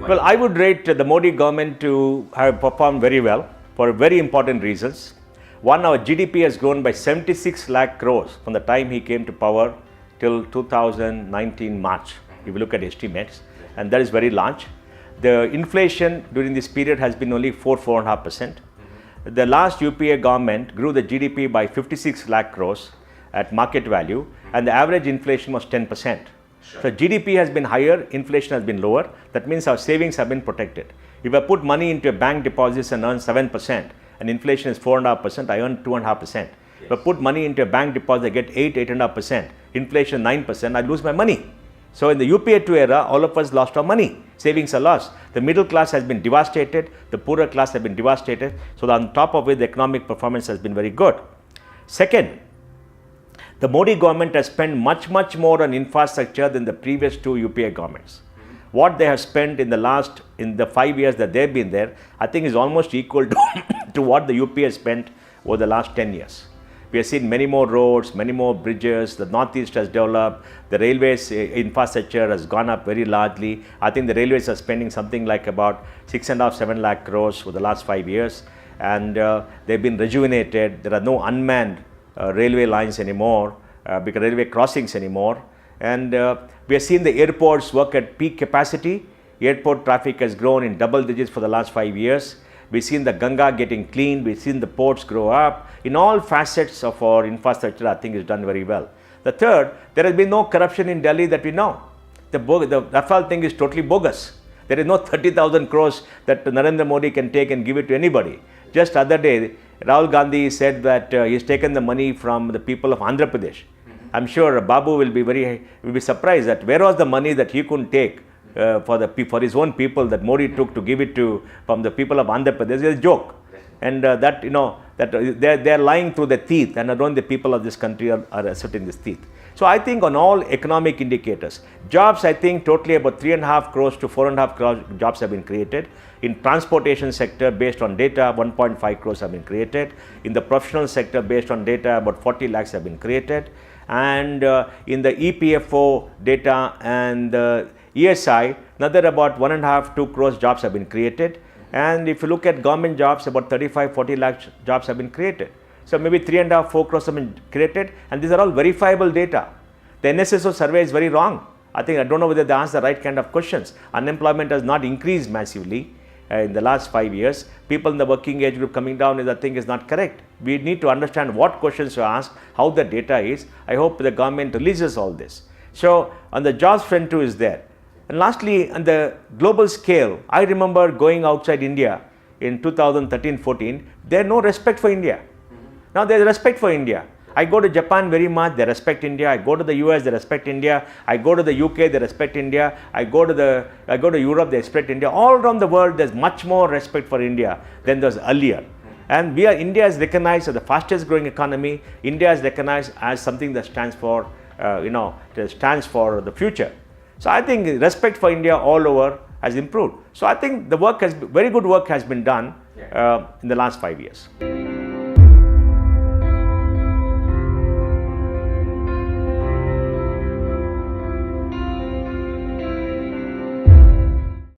Well, I would rate the Modi government to have performed very well for very important reasons. One, our GDP has grown by 76 lakh crores from the time he came to power till 2019 March, if you look at estimates, and that is very large. The inflation during this period has been only 4.5%. The last UPA government grew the GDP by 56 lakh crores at market value, and the average inflation was 10%. So GDP has been higher, inflation has been lower. That means our savings have been protected. If I put money into a bank deposits and earn 7%, and inflation is 4.5%, I earn 2.5%. If I put money into a bank deposit, I get 8.5%. Inflation 9%, I lose my money. So in the UPA 2 era, all of us lost our money. Savings are lost. The middle class has been devastated. The poorer class have been devastated. So on top of it, the economic performance has been very good. Second, the Modi government has spent much more on infrastructure than the previous two UPA governments. What they have spent in the 5 years that they've been there, I think is almost equal to what the UPA has spent over the last 10 years. We have seen many more roads, many more bridges, the Northeast has developed, the railways infrastructure has gone up very largely. I think the railways are spending something like about 6.5–7 lakh crores for the last 5 years, and they've been rejuvenated. There are no unmanned railway lines anymore, because railway crossings anymore, and we have seen the airports work at peak capacity. Airport traffic has grown in double digits for the last 5 years. We've seen the Ganga getting cleaned, we've seen the ports grow up. In all facets of our infrastructure, I think is done very well. The third, there has been no corruption in Delhi that we know. The Rafale thing is totally bogus. There is no 30,000 crores that Narendra Modi can take and give it to anybody. Just other day, Rahul Gandhi said that he's taken the money from the people of Andhra Pradesh. I'm sure Babu will be surprised that where was the money that he couldn't take for his own people that Modi took to give it to from the people of Andhra Pradesh. It's a joke, and they're lying through their teeth, and not the people of this country are asserting this teeth. So I think on all economic indicators, jobs, I think totally about 3.5 crores to 4.5 crores jobs have been created. In transportation sector, based on data, 1.5 crores have been created. In the professional sector, based on data, about 40 lakhs have been created. And in the EPFO data and the ESI, another about 1.5–2 crores jobs have been created. And if you look at government jobs, about 35–40 lakh jobs have been created. So maybe 3.5–4 crores have been created, and these are all verifiable data. The NSSO survey is very wrong. I don't know whether they asked the right kind of questions. Unemployment has not increased massively in the last 5 years. People in the working age group coming down is not correct. We need to understand what questions to ask, how the data is. I hope the government releases all this. So on the jobs front too is there. And lastly, on the global scale, I remember going outside India in 2013-14, there is no respect for India. Now there is respect for India. I go to Japan very much, they respect India. I go to the US, they respect India. I go to the UK, they respect India. I go to Europe, they respect India. All around the world, there's much more respect for India than there was earlier. And India is recognized as the fastest growing economy. India is recognized as something that stands for, stands for the future. So I think respect for India all over has improved. So I think very good work has been done in the last 5 years.